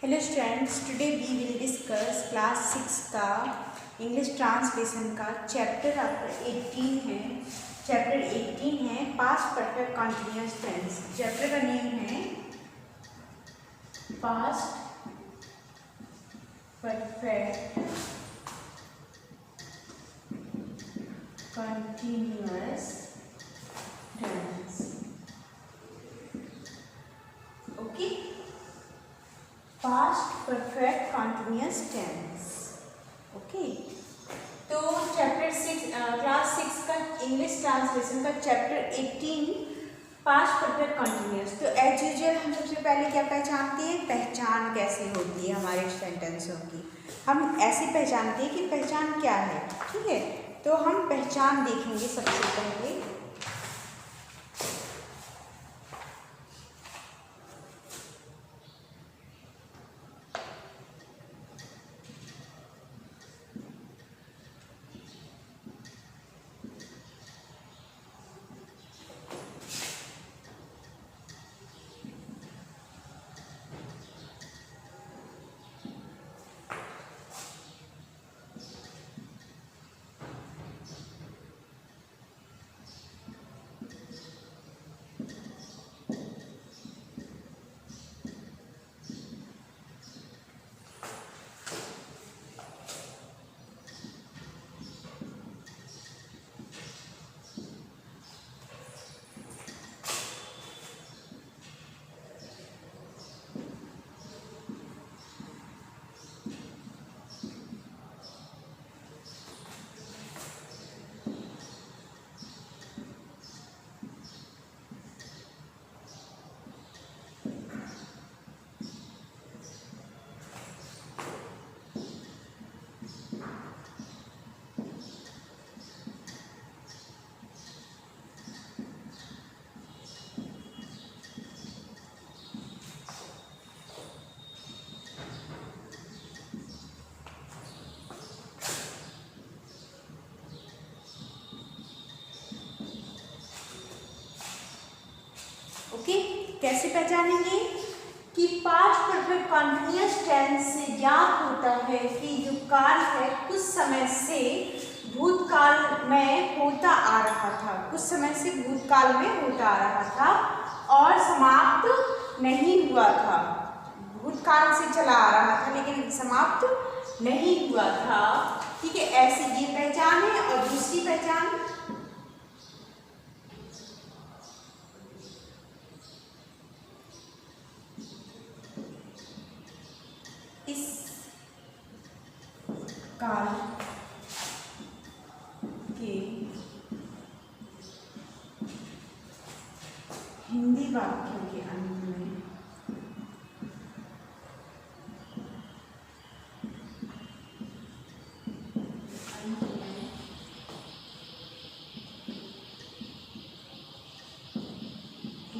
Hello students, today we will discuss class 6 का English translation का chapter आपका 18 है। चैप्टर 18 है past perfect continuous tense. Chapter का नेम है past perfect continuous tense. Okay, past perfect continuous tense. Okay, तो chapter 6 class 6 का English translation का चैप्टर 18 पास्ट परफेक्ट कॉन्टिन्यूअस। तो एज यूजुअल हम सबसे पहले क्या पहचानते हैं, पहचान कैसे होती है हमारे सेंटेंसों की। हम ऐसे पहचानते हैं कि पहचान क्या है। ठीक है, तो हम पहचान देखेंगे सबसे पहले। ओके, कैसे पहचानेंगे कि पास्ट परफेक्ट कॉन्टिन्यूअस टेंस से याद होता है कि जो काल है कुछ समय से भूतकाल में होता आ रहा था, कुछ समय से भूतकाल में होता आ रहा था और समाप्त नहीं हुआ था। भूतकाल से चला आ रहा था लेकिन समाप्त नहीं हुआ था। ठीक है, ऐसी ये पहचान है। और दूसरी पहचान, इस काल के हिंदी वाक्यों के अंत में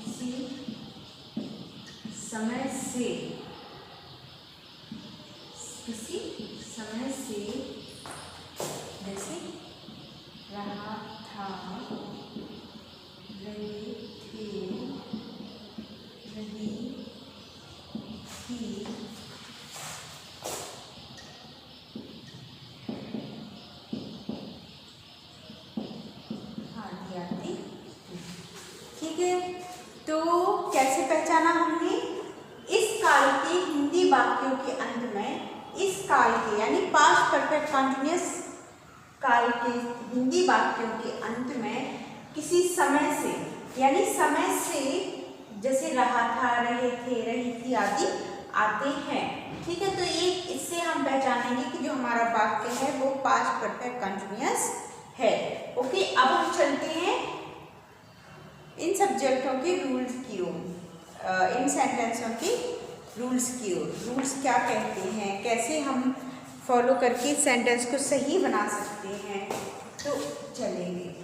किसी समय से जैसे रहा था, रहे थे, रही थी, आदि आदि। ठीक है, तो कैसे पहचाना हमने, इस काल के हिंदी वाक्यों के अंत में, इस काल के यानी पास्ट परफेक्ट कॉन्टिन्यूअस काल के हिंदी वाक्यों के अंत में किसी समय से, यानी समय से जैसे रहा था, रहे थे, रही थी आदि आते हैं। ठीक है, तो ये इससे हम पहचानेंगे कि जो हमारा वाक्य है वो पास्ट परफेक्ट कॉन्टिन्यूअस है। ओके, अब हम चलते हैं इन सब्जेक्टों के रूल्स की ओर, इन सेंटेंसों की रूल्स की ओर। रूल्स क्या कहते हैं, कैसे हम फॉलो करके सेंटेंस को सही बना सकते हैं, तो चलेंगे।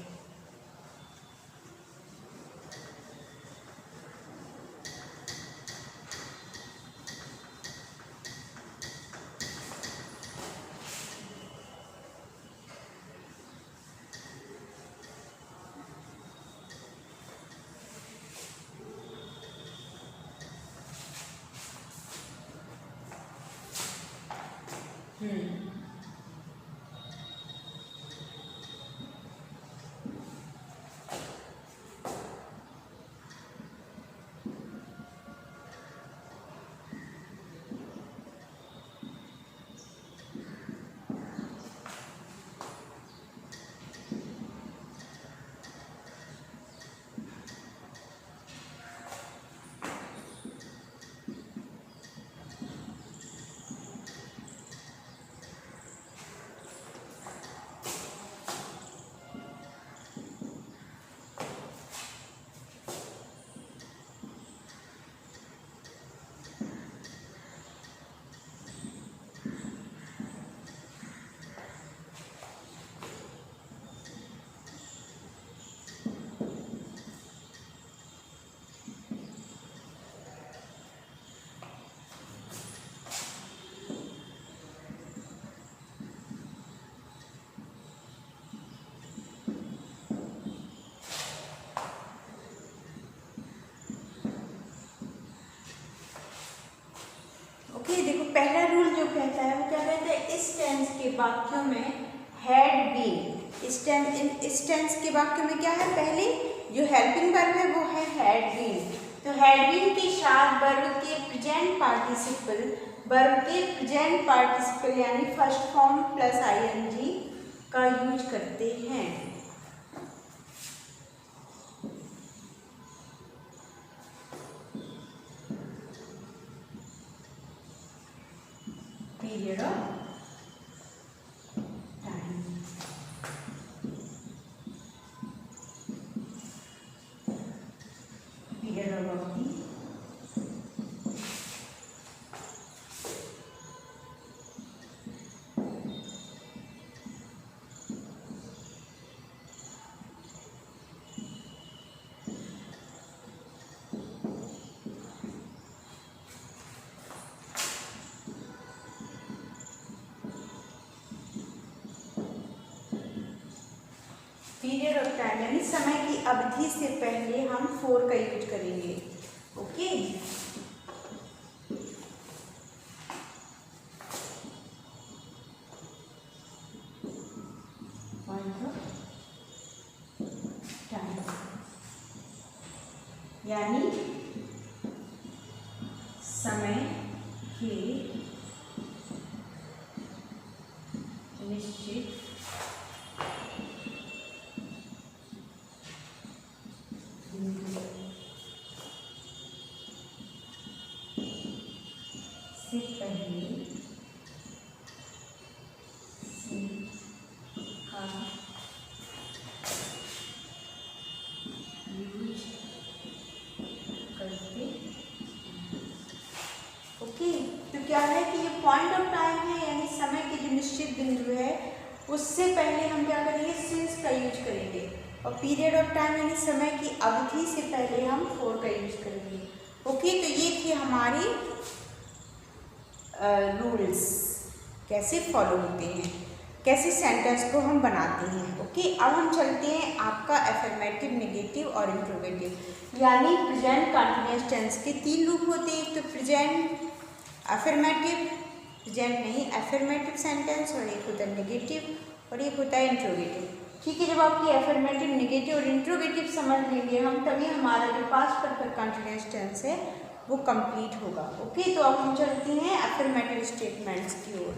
देखो पहला रूल जो कहता है वो क्या कहता है, इस टेंस के वाक्यों में हैड बीन, इस टेंस के वाक्यों में क्या है, पहले जो हेल्पिंग वर्ब है वो है हैड बीन। तो हैड बीन के साथ वर्ब के प्रेजेंट पार्टिसिपल यानी फर्स्ट फॉर्म प्लस आईएनजी का यूज करते हैं। Period of time, period of अवधि, पीरियड ऑफ टाइम यानी समय की अवधि से पहले हम फोर का यूज करेंगे। ओके, पॉइंट ऑफ टाइम यानी समय के निश्चित से पहले का यूज करते। ओके, तो क्या है कि ये पॉइंट ऑफ टाइम है यानी समय के जो निश्चित बिंदु है उससे पहले हम क्या करेंगे, सिंस का यूज करेंगे। और पीरियड ऑफ टाइम यानी समय की अवधि से पहले हम फोर का यूज करेंगे। ओके, तो ये थे हमारी रूल्स कैसे फॉलो होते हैं, कैसे सेंटेंस को हम बनाते हैं। ओके, अब हम चलते हैं आपका एफर्मेटिव, नेगेटिव और इंट्रोगेटिव यानी प्रेजेंट कंटिन्यूअस टेंस के तीन रूप होते हैं। एक तो प्रेजेंट एफर्मेटिव, प्रेजेंट नहीं एफर्मेटिव सेंटेंस, और एक होता है नेगेटिव और एक होता है इंट्रोगेटिव। ठीक है, जब आपकी एफर्मेटिव, नेगेटिव और इंट्रोगेटिव समझ लेंगे हम, तभी हमारा जो पास्ट परफेक्ट कंटिन्यूअस टेंस है वो कंप्लीट होगा। ओके, तो अब हम चलते हैं एफर्मेटिव स्टेटमेंट्स की ओर।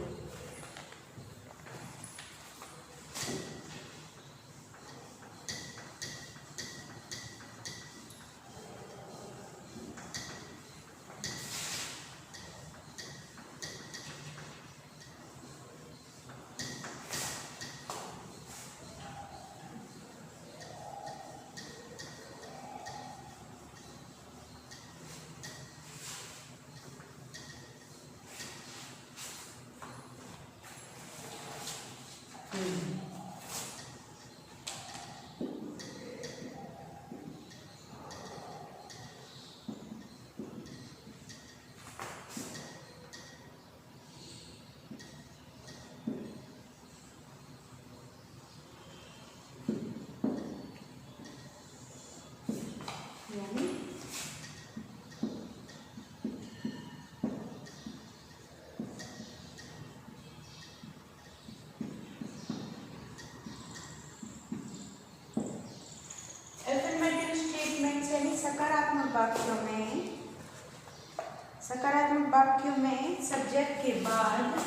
सकारात्मक वाक्यों में सब्जेक्ट के बाद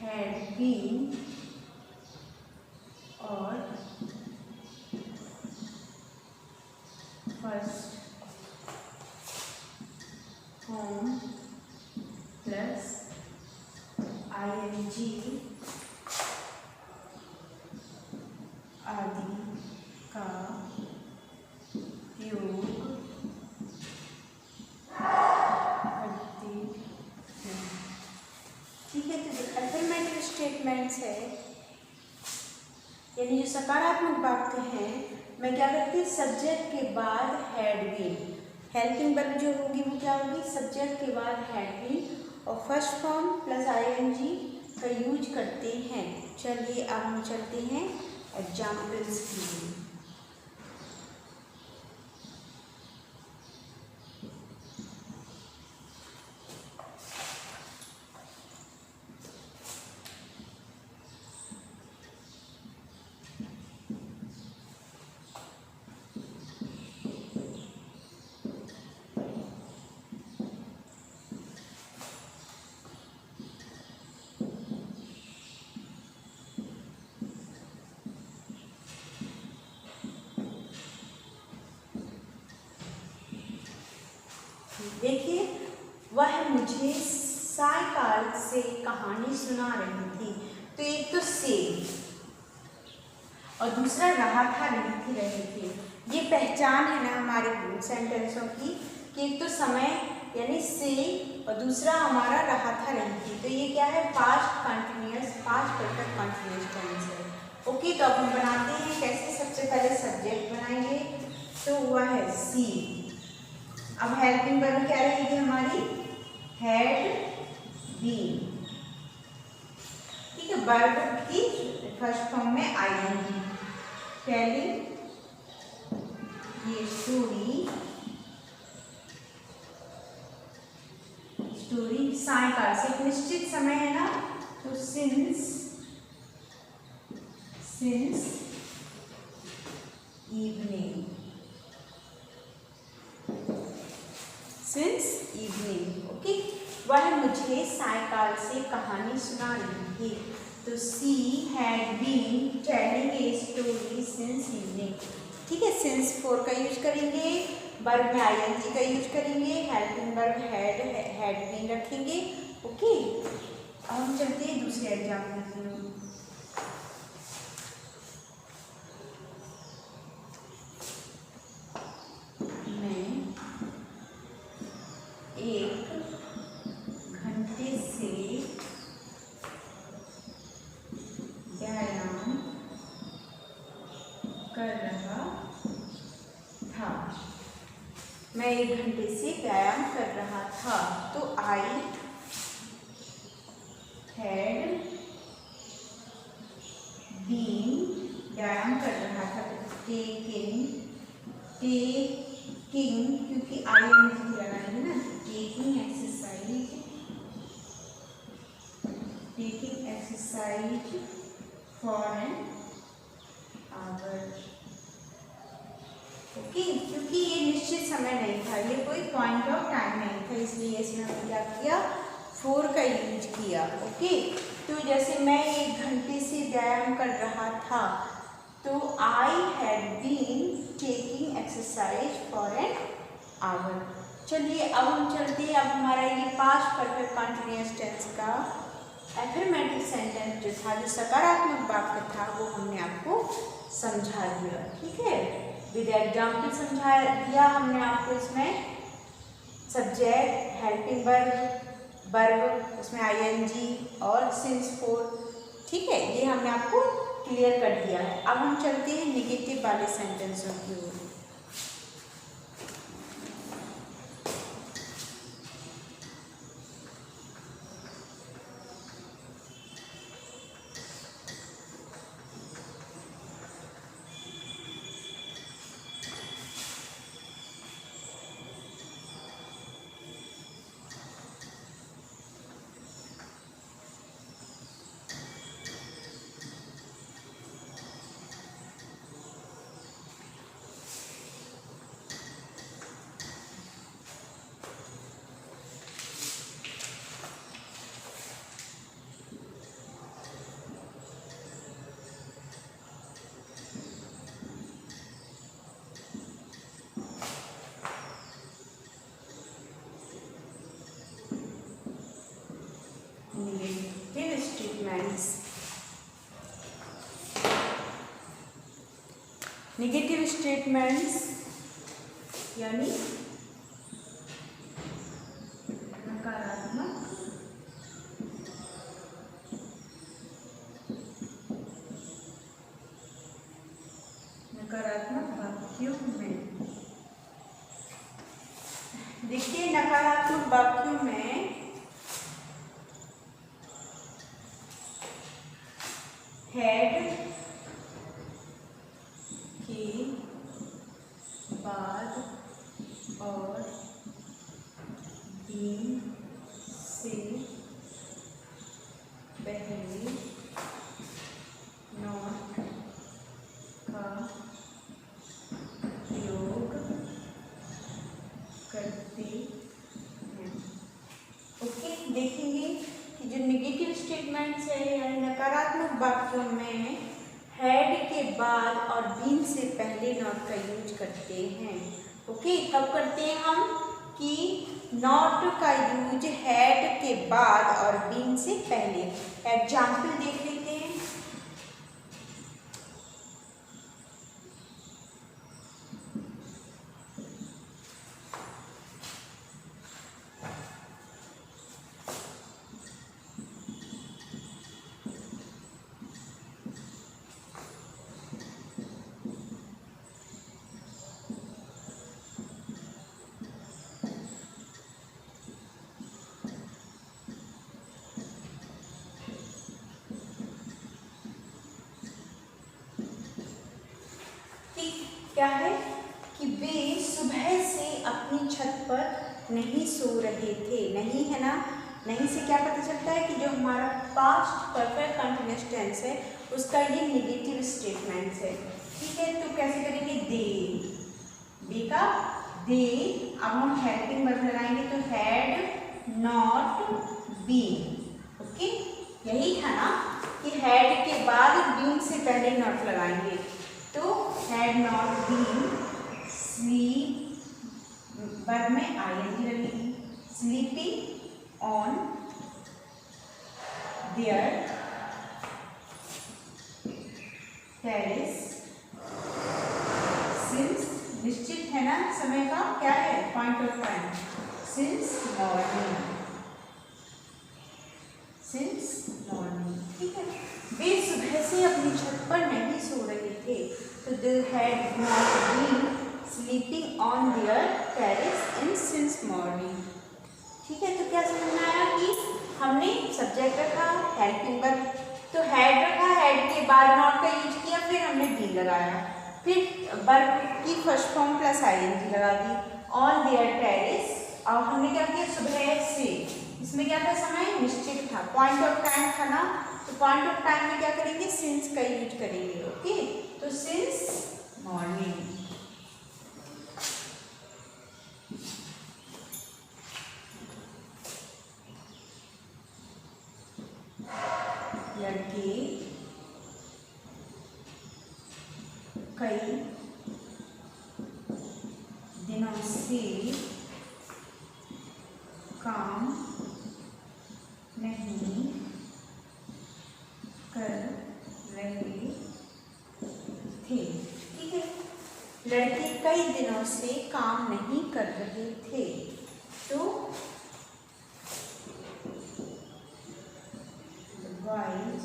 had been और फर्स्ट फॉर्म प्लस ing आदि का प्रयोग करते हैं। ठीक है, तो जो अफर्मेटिव स्टेटमेंट्स है यानी जो सकारात्मक वाक्य हैं, मैं क्या करती हूँ, सब्जेक्ट के बाद हैड बीन, हेल्पिंग वर्ब जो होगी वो क्या होगी, सब्जेक्ट के बाद हैड बीन और फर्स्ट फॉर्म प्लस आईएनजी का यूज करते हैं। चलिए अब हम चलते हैं एग्जाम्पल्स के लिए। देखिए, वह मुझे सायकाल से कहानी सुना रही थी। तो एक तो से और दूसरा रहा था, रही थी। ये पहचान है ना हमारे सेंटेंसों की कि एक तो समय यानी से और दूसरा हमारा रहा था, रही थी। तो ये क्या है, past continuous, past perfect continuous tense है। ओके, तो अब हम बनाते हैं कैसे। सबसे पहले सब्जेक्ट बनाएंगे, तो हुआ है सी। अब हेल्पिंग वर्ब क्या रहेगी हमारी, हैड बीन। ठीक है, वर्ब की फर्स्ट फॉर्म में आईएनजी। टेलिंग ये स्टोरी सायकाल से, एक निश्चित समय है ना, तो सिंस इवनिंग, ओके। वह मुझे सायकाल से कहानी सुना रही थी। तो she had been telling a story since evening. ठीक है, सिंस 4 का यूज करेंगे, वर्ब में आईएनजी का यूज करेंगे, हेल्पिंग वर्ब हैड बीन रखेंगे। ओके, अब हम चलते हैं दूसरे एग्जाम्पल की ओर। एक घंटे से व्यायाम कर रहा था। मैं 1 घंटे से व्यायाम कर रहा था। तो आई हैड बीन, व्यायाम कर रहा था, टेकिंग क्योंकि आईएनजी लगाएंगे ना, taking exercise for an our. Okay, क्योंकि ये निश्चित समय नहीं था, ये कोई पॉइंट ऑफ टाइम नहीं था, इसलिए इसमें हमने क्या किया, 4 का यूज किया। ओके, तो जैसे मैं 1 घंटे से व्यायाम कर रहा था, तो I had been taking exercise for an hour. चलिए अब हम चलते हैं, अब हमारा ये पास्ट परफेक्ट कंटिन्यूअस टेंस का एफर्मेटिव सेंटेंस जो था, जो सकारात्मक वाक्य था, वो हमने आपको समझा दिया। ठीक है, विद एग्जाम्पल समझा दिया हमने आपको। इसमें सब्जेक्ट, हेल्पिंग वर्ब, उसमें आईएनजी और सिंस 4। ठीक है, ये हमने आपको क्लियर कर दिया है। अब हम चलते हैं निगेटिव वाले सेंटेंसों की ओर। Negative statements. नेगेटिव स्टेटमेंट्स यानी नकारात्मक वाक्यों में, देखिए नकारात्मक वाक्यों में हेड के बाद और बीन से पहले नॉट का प्रयोग करते हैं। ओके, देखेंगे कि जो नेगेटिव स्टेटमेंट्स है यानी नकारात्मक वाक्यों में हेड के बाद और बीन से पहले नॉट का यूज करते हैं। ओके, कब करते हैं हम कि नॉट का यूज हेड के बाद और बीन से पहले। एग्जाम्पल देख लेते हैं। क्या है कि वे सुबह से अपनी छत पर नहीं सो रहे थे। नहीं है ना, नहीं से क्या पता चलता है कि जो हमारा पास्ट परफेक्ट कंटिन्यूअस टेंस है उसका ये नेगेटिव स्टेटमेंट्स है। ठीक है, तो कैसे करेंगे, दे, बी का दे। अब हम हेल्पिंग वर्ब लगाएंगे तो हैड नॉट बीन। ओके, यही था ना कि हेड के बाद बीन से पहले नॉट लगाएंगे, तो had not been sleep, verb में आईएनजी लगेगी, sleeping on their terrace since, निश्चित है ना समय का, क्या है point of time, since morning, since morning. ठीक है, वे सुबह से अपनी छत पर नहीं सो रहे थे, तो they had not been sleeping on their terrace in since morning. ठीक है, तो क्या समझ में आया कि हमने सब्जेक्ट रखा हेल्पिंग वर्ब, तो हेड रखा, हेड के बाद नॉट का यूज किया, फिर हमने बीन लगाया, फिर वर्ब की फर्स्ट फॉर्म प्लस आईएनजी लगा दी, ऑन देयर टेरेस। और हमने क्या किया, सुबह से, इसमें क्या था, समय निश्चित था, पॉइंट ऑफ टाइम था ना, तो पॉइंट ऑफ टाइम में क्या करेंगे, सिंस का यूज करेंगे। ओके, तो सिंस मॉर्निंग। लड़के कई दिनों से काम नहीं कर रहे थे। ठीक है, लड़के कई दिनों से काम नहीं कर रहे थे, तो boys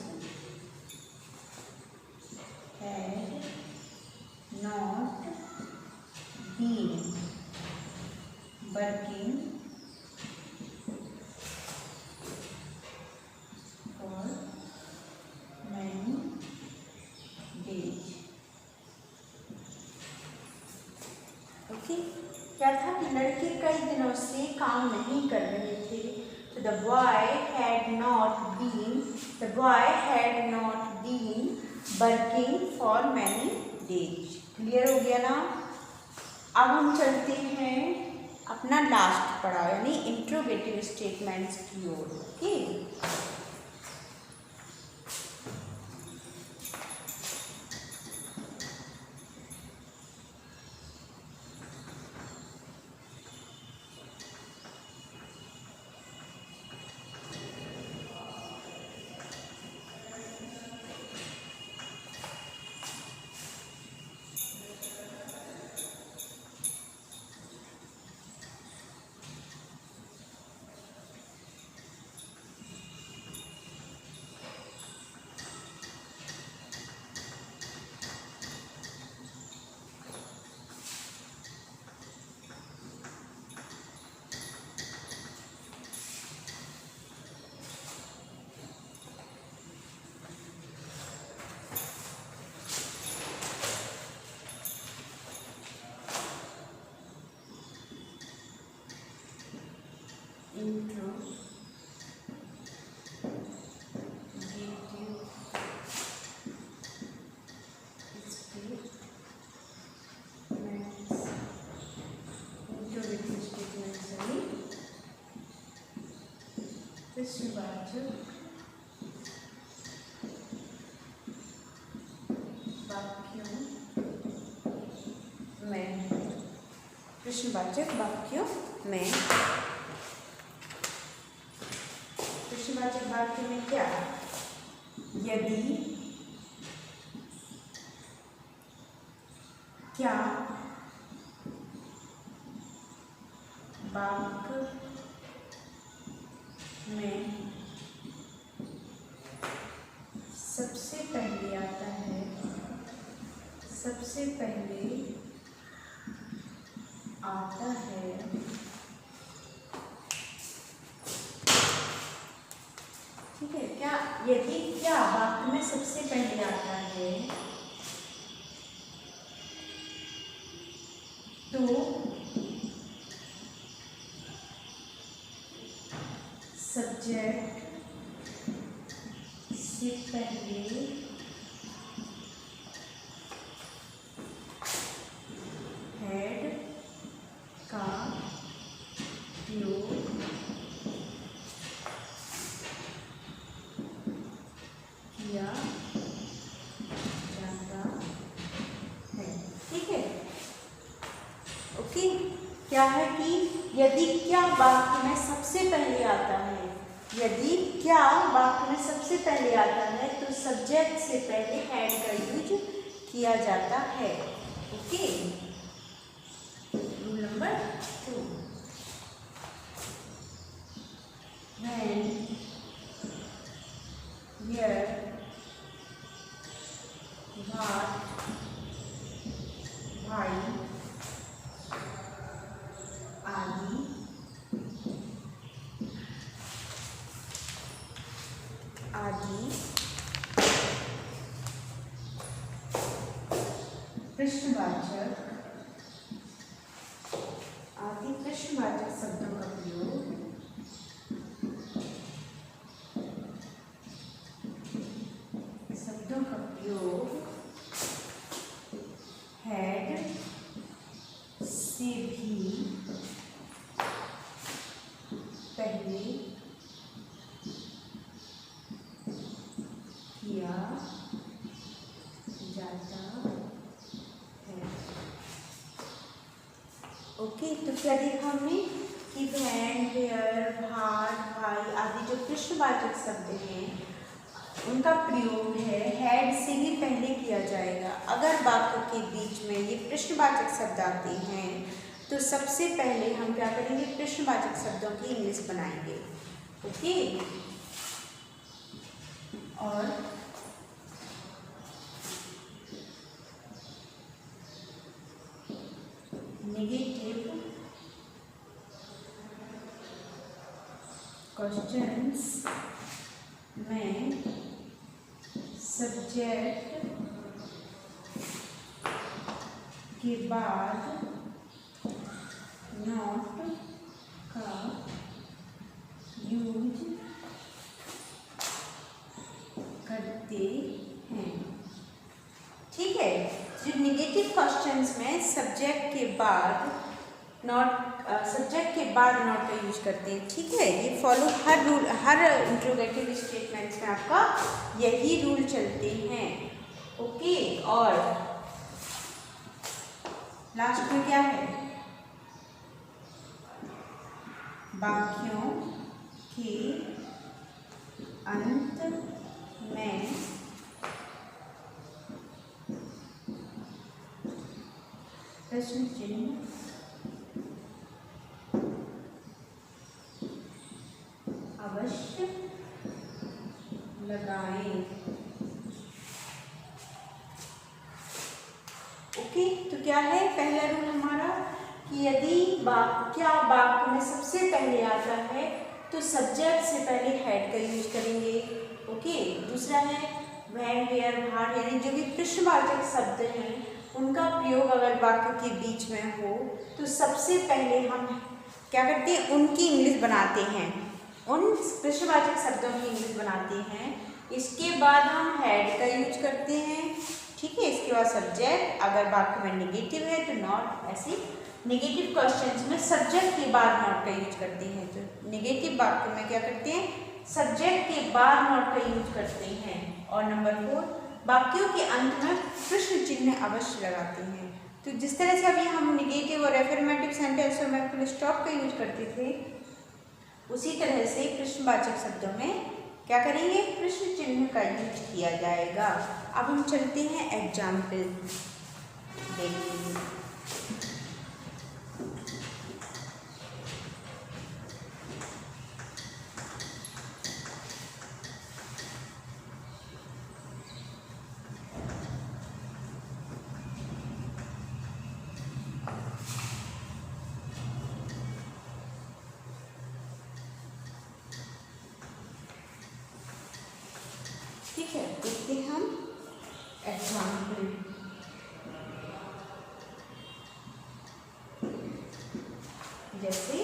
had not been working for many days। Okay, क्या था कि लड़के कई दिनों से काम नहीं कर रहे थे, तो the boy had not been working for many days। Clear हो गया ना। अब हम चलते हैं अपना लास्ट पढ़ाओ यानी इंट्रोगेटिव स्टेटमेंट्स की ओर। ओके, प्रश्नवाचक वाक्यों में, प्रश्नवाचक वाक्यों में, प्रश्नवाचक वाक्य में क्या, यदि, क्या, वाक्य में सबसे पहले आता है, सबसे पहले आता है, ठीक है। क्या, यदि क्या वाक्य में सबसे पहले आता है तो सब्जेक्ट से पहले हेड का प्रयोग किया जाता है, ठीक है। ओके, क्या है कि यदि क्या वाक्य में सबसे पहले आता है, यदि क्या वाक्य में सबसे पहले आता है तो सब्जेक्ट से पहले हैड का यूज किया जाता है। Okay, rule number 2, when, where, what, why आदि प्रश्नवाचक शब्दों का प्रयोग हेड से भी पहले किया जाता है। ओके, तो क्या देखा हमने कि वैन, वेयर, भाट, भाई आदि जो प्रश्नवाचक शब्द हैं उनका प्रयोग है हेड से ही पहले किया जाएगा। अगर वाक्य के बीच में ये प्रश्नवाचक शब्द आते हैं तो सबसे पहले हम क्या करेंगे, प्रश्नवाचक शब्दों की इंग्लिश बनाएंगे। ओके, और नेगेटिव क्वेश्चंस में सब्जेक्ट के बाद नॉट का यूज करते हैं, ठीक है। जो नेगेटिव क्वेश्चंस में सब्जेक्ट के बाद नॉट का यूज करते हैं, ठीक है। ये फॉलो हर रूल, हर इंट्रोगेटिव स्टेटमेंट्स में आपका यही रूल चलते हैं। ओके, और लास्ट में क्या है, वाक्यों के अंत में प्रश्न चिन्ह अवश्य लगाएं। ओके, तो क्या है पहला रूल हमारा कि यदि क्या वाक्य में सबसे पहले आता है तो सब्जेक्ट से पहले हेड का यूज करेंगे। ओके, दूसरा है वैन, वेयर, भाट यानी जो भी प्रश्नवाचक शब्द हैं उनका प्रयोग अगर वाक्य के बीच में हो तो सबसे पहले हम क्या करते हैं, उनकी इंग्लिश बनाते हैं, उन प्रश्नवाचक शब्दों की इंग्लिश बनाते हैं। इसके बाद हम हेड का यूज करते हैं, ठीक है। इसके बाद सब्जेक्ट, अगर वाक्य में नेगेटिव है तो नॉट, ऐसे नेगेटिव क्वेश्चंस में सब्जेक्ट के बाद नॉट का यूज करते हैं। तो नेगेटिव वाक्य में क्या करते हैं, सब्जेक्ट के बाद नॉट का यूज करते हैं। और नंबर 4, वाक्यों के अंत में प्रश्न चिन्ह अवश्य लगाते हैं। तो जिस तरह से अभी हम निगेटिव और एफर्मेटिव सेंटेंसों में फुल स्टॉप का यूज करते थे, उसी तरह से प्रश्नवाचक शब्दों में क्या करेंगे, प्रश्न चिन्ह का यूज किया जाएगा। अब हम चलते हैं एग्जाम्पल देखिए। ठीक है, देखते हैं हम एग्जाम्पल। जैसे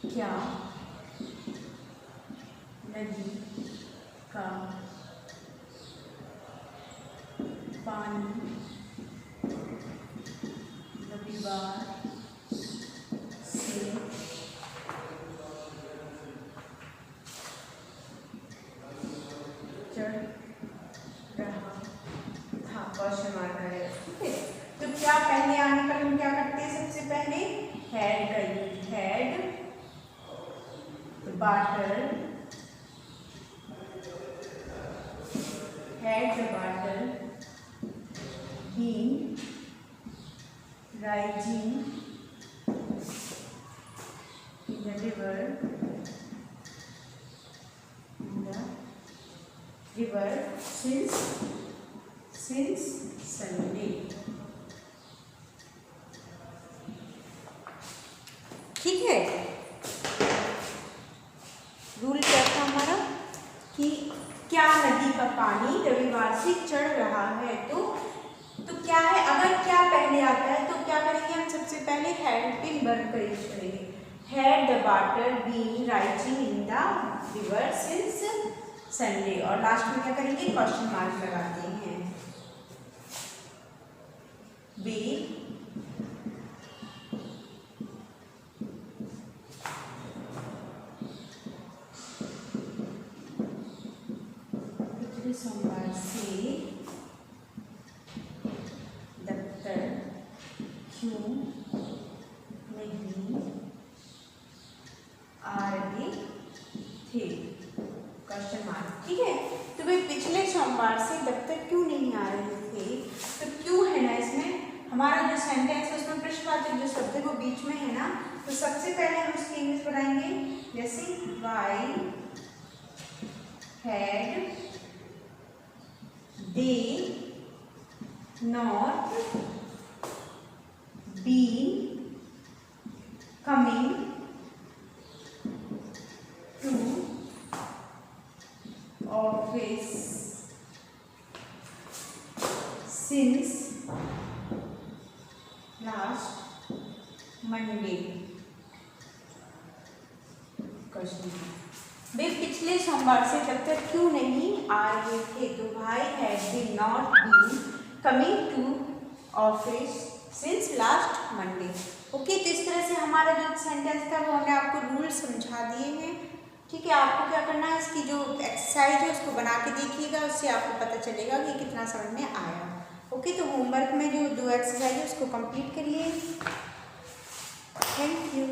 क्या नदी का पानी रविवार से चढ़ रहा था, क्वेश्चन मार्क है। ठीक है, तो क्या पहले आने पर हम क्या करते हैं, सबसे पहले हैड का use, had bottle, had the bottle been rising in the river since Sunday। ठीक है, रूल क्या था हमारा कि क्या नदी का पानी रविवार से चढ़ रहा है। तो क्या है, अगर क्या पहले आता है तो क्या करेंगे हम, सबसे पहले हैड पे वर्ब का यूज करेंगे। Had the water been rising in the river since Sunday, और लास्ट में क्या करेंगे, क्वेश्चन मार्क लगाते हैं। बी पिछले सोमवार से दफ्तर क्यों नहीं आ रहे थे, क्वेश्चन मार्क। ठीक है, तो भाई पिछले सोमवार से दफ्तर क्यों नहीं आ रहे थे, तो क्यों है ना इसमें, हमारा जो सेंटेंस है उसमें प्रश्नवाचक जो शब्द है वो बीच में है ना, तो सबसे पहले हम उसकी इंग्लिश बनाएंगे। जैसे why had they not been coming to office since last Monday, question. वे पिछले सोमवार से दफ्तर क्यों नहीं आ रहे थे, तो भाई had been not been coming to office since last Monday. Okay, तो इस तरह से हमारा जो सेंटेंस था वो हमने आपको रूल समझा दिए हैं। ठीक है, आपको क्या करना है, इसकी जो एक्सरसाइज है उसको बना के देखिएगा, उससे आपको पता चलेगा कि कितना समझ में आया। ओके, तो होमवर्क में जो 2 एक्सरसाइज है उसको कंप्लीट करिए। Thank you.